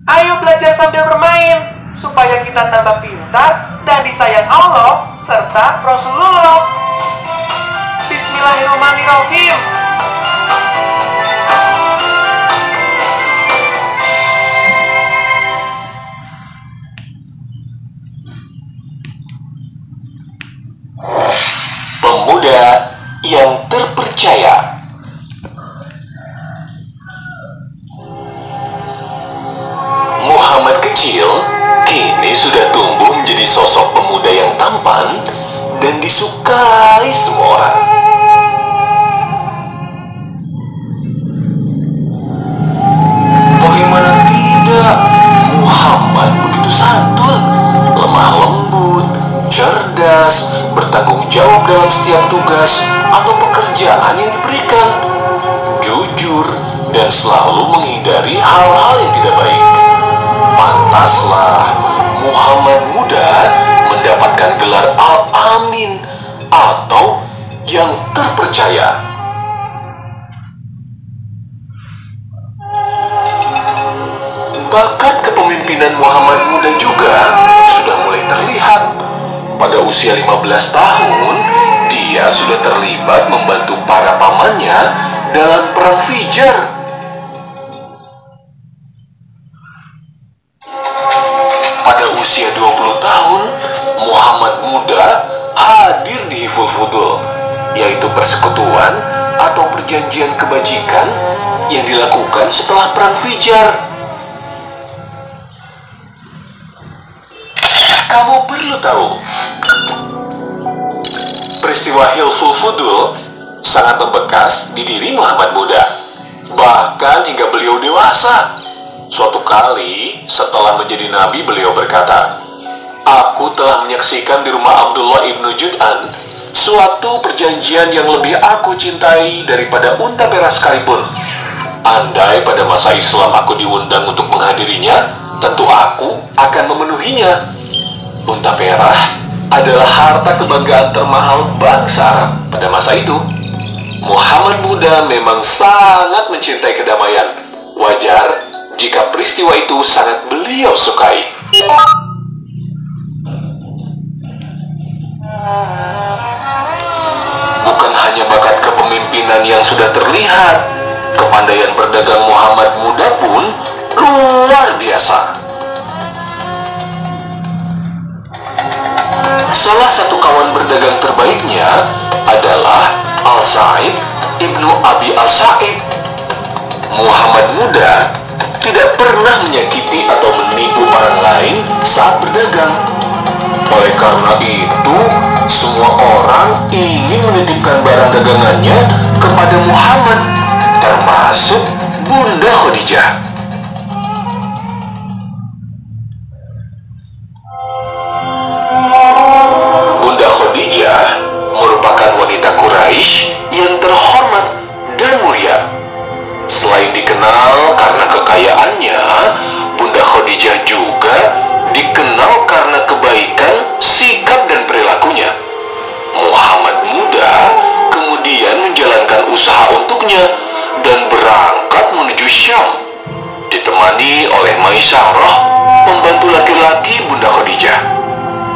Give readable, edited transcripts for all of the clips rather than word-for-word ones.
Ayo belajar sambil bermain, supaya kita tambah pintar dan disayang Allah serta Rasulullah. Bismillahirrahmanirrahim. Pemuda yang terpercaya. Muhammad kecil kini sudah tumbuh menjadi sosok pemuda yang tampan dan disukai semua orang. Bagaimana tidak, Muhammad begitu santun, lemah lembut, cerdas, bertanggung jawab dalam setiap tugas atau pekerjaan yang diberikan, jujur, dan selalu menghindari hal-hal yang tidak baik. Pantaslah Muhammad muda mendapatkan gelar Al-Amin atau yang terpercaya. Bakat kepemimpinan Muhammad muda juga sudah mulai terlihat. Pada usia 15 tahun, dia sudah terlibat membantu para pamannya dalam perang Fijar. Pada usia 20 tahun, Muhammad muda hadir di Hiful Fudul, yaitu persekutuan atau perjanjian kebajikan yang dilakukan setelah perang Fijar. Kamu perlu tahu, peristiwa Hilful Fudul sangat membekas di diri Muhammad muda, bahkan hingga beliau dewasa. Suatu kali setelah menjadi nabi, beliau berkata, "Aku telah menyaksikan di rumah Abdullah ibnu Jud'an suatu perjanjian yang lebih aku cintai daripada unta merah sekalipun. Andai pada masa Islam aku diundang untuk menghadirinya, tentu aku akan memenuhinya." Unta merah adalah harta kebanggaan termahal bangsa Arab pada masa itu. Muhammad muda memang sangat mencintai kedamaian. Wajar jika peristiwa itu sangat beliau sukai. Bukan hanya bakat kepemimpinan yang sudah terlihat, kepandaian berdagang Muhammad muda pun luar biasa. Salah satu kawan berdagang terbaiknya adalah Al-Sa'ib ibnu Abi Al-Sa'ib. Muhammad muda tidak pernah menyakiti atau menipu orang lain saat berdagang. Oleh karena itu, semua orang ingin menitipkan barang dagangannya kepada Muhammad, termasuk Bunda Khadijah. Khadijah merupakan wanita Quraisy yang terhormat dan mulia. Selain dikenal karena kekayaannya, Bunda Khadijah juga dikenal karena kebaikan, sikap, dan perilakunya. Muhammad muda kemudian menjalankan usaha untuknya dan berangkat menuju Syam, ditemani oleh Maisarah, pembantu laki-laki Bunda Khadijah.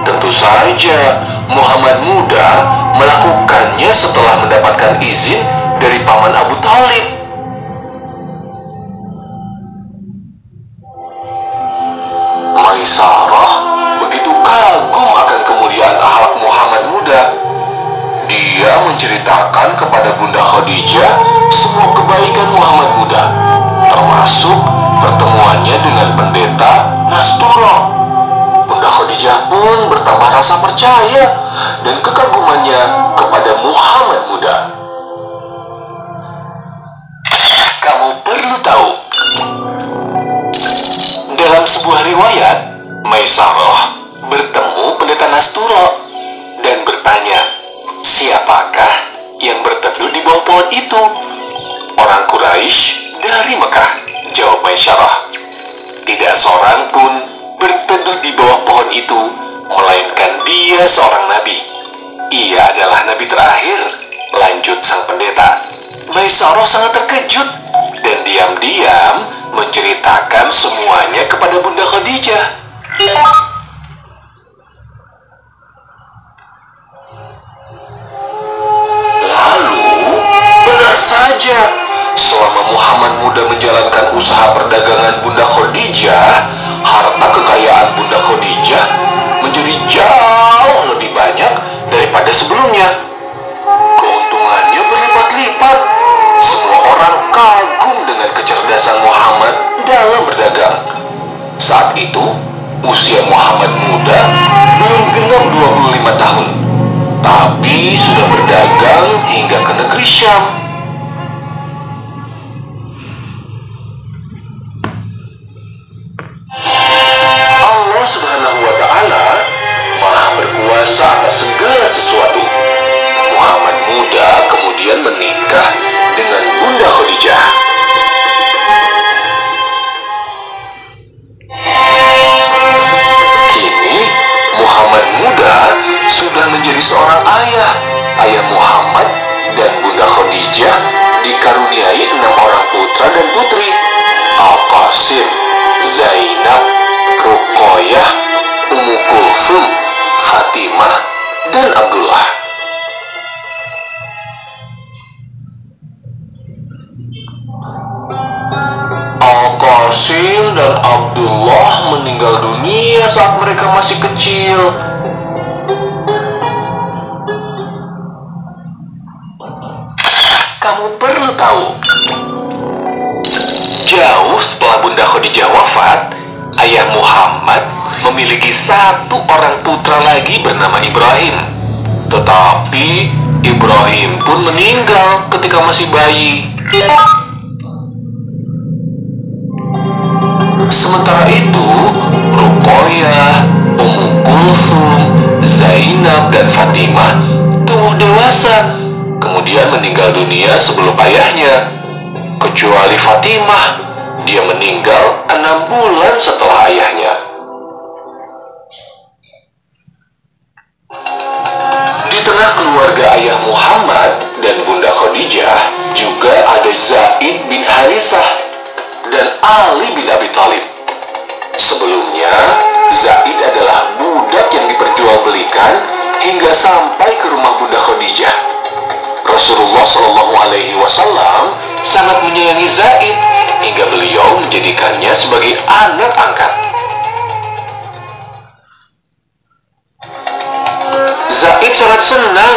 Tentu saja Muhammad muda melakukannya setelah mendapatkan izin dari paman Abu Thalib. Maisarah begitu kagum akan kemuliaan akhlak Muhammad muda. Dia menceritakan kepada Bunda Khadijah semua kebaikan Muhammad muda, termasuk pertemuannya dengan pendeta Nasrullah. Bunda Khadijah pun bertambah rasa percaya dan kekagumannya kepada Muhammad muda. Kamu perlu tahu, dalam sebuah riwayat, Maisarah bertemu pendeta Nasrullah dan bertanya, siapakah yang berteduh di bawah pohon itu? Orang Quraisy dari Mekah, jawab Maisarah. Tidak seorang pun berteduh di bawah pohon itu, melainkan dia seorang nabi. Ia adalah nabi terakhir, lanjut sang pendeta. Maisarah sangat terkejut dan diam-diam menceritakan semuanya kepada Bunda Khadijah. Lalu, benar saja, selama Muhammad muda menjalankan usaha perdagangan Bunda Khadijah, harta kekayaan Bunda Khadijah menjadi jauh lebih banyak daripada sebelumnya. Keuntungannya berlipat-lipat. Semua orang kagum dengan kecerdasan Muhammad dalam berdagang. Saat itu, usia Muhammad muda belum genap 25 tahun, tapi sudah berdagang hingga ke negeri Syam. Allah Subhanahu wa Ta'ala Maha berkuasa atas segala sesuatu. Muhammad muda kemudian menikah dengan Bunda Khadijah. Kini Muhammad muda sudah menjadi seorang ayah. Ayah Muhammad dan Bunda Khadijah dikaruniai 6 orang putra dan putri: Al-Qasim, Zainab, Ruqayyah, Ummu Kulsum, Fatimah, dan Abdullah. Al-Qasim dan Abdullah meninggal dunia saat mereka masih kecil. Kamu perlu tahu, jauh setelah Bunda Khadijah wafat, ayah Muhammad memiliki 1 orang putra lagi bernama Ibrahim. Tetapi Ibrahim pun meninggal ketika masih bayi. Sementara itu, Ruqayyah, Ummu Kulsum, Zainab, dan Fatimah tumbuh dewasa, kemudian meninggal dunia sebelum ayahnya. Kecuali Fatimah, dia meninggal 6 bulan setelah ayahnya. Di tengah keluarga ayah Muhammad dan Bunda Khadijah juga ada Zaid bin Harisah dan Ali bin Abi Thalib. Sebelumnya, Zaid adalah budak yang diperjualbelikan hingga sampai ke rumah Bunda Khadijah. Rasulullah SAW sangat menyayangi Zaid hingga beliau menjadikannya sebagai anak angkat. Zaid sangat senang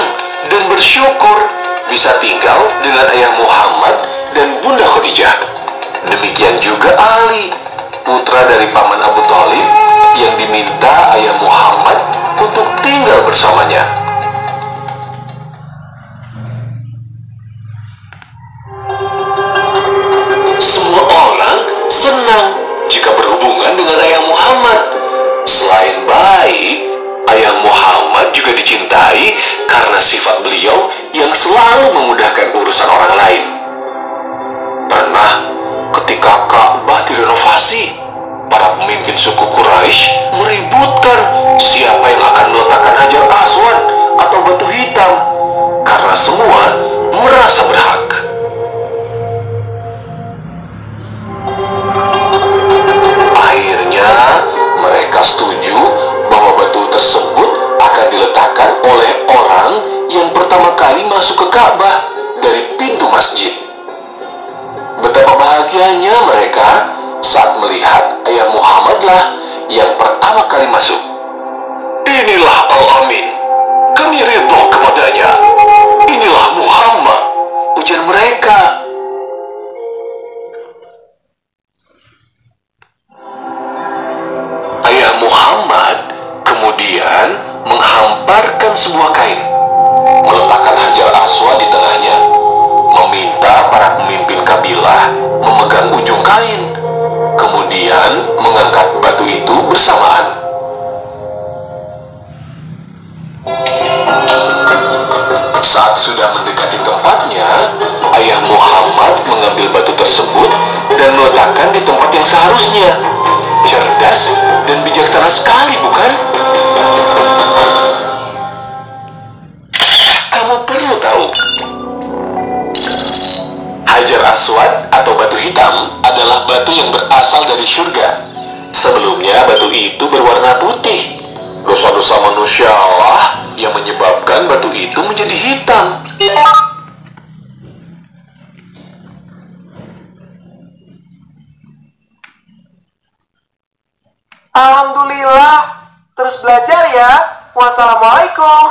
dan bersyukur bisa tinggal dengan ayah Muhammad dan Bunda Khadijah. Demikian juga Ali, putra dari paman Abu Thalib, yang diminta ayah Muhammad untuk tinggal bersamanya. Semua orang senang jika berhubungan dengan ayah Muhammad. Selain baik, ayah Muhammad juga dicintai karena sifat beliau yang selalu memudahkan urusan orang lain. Pernah ketika Ka'bah direnovasi, para pemimpin suku Quraisy meributkan siapa yang akan meletakkan Hajar Aswad atau batu hitam, karena semua merasa berhak. Akhirnya mereka setuju bahwa batu tersebut akan diletakkan oleh orang yang pertama kali masuk ke Ka'bah dari pintu masjid. Betapa bahagianya mereka saat melihat ayah Muhammadlah yang pertama kali masuk. Inilah Al-Amin, kami ridho kepadanya. Inilah Muhammad, ujar mereka. Ayah Muhammad kemudian menghamparkan sebuah kain, meletakkan Hajar Aswad di tengahnya, meminta para pemimpin kabilah memegang ujung kain, kemudian mengangkat batu itu bersamaan. Saat sudah mendekati tempatnya, ayah Muhammad mengambil batu tersebut dan meletakkan di tempat yang seharusnya. Cerdas dan bijaksana sekali, bukan? Kamu perlu tahu, Hajar Aswad atau batu hitam adalah batu batu yang berasal dari surga. Sebelumnya batu itu berwarna putih. Dosa-dosa manusialah yang menyebabkan batu itu menjadi hitam. Alhamdulillah. Terus belajar ya. Wassalamualaikum.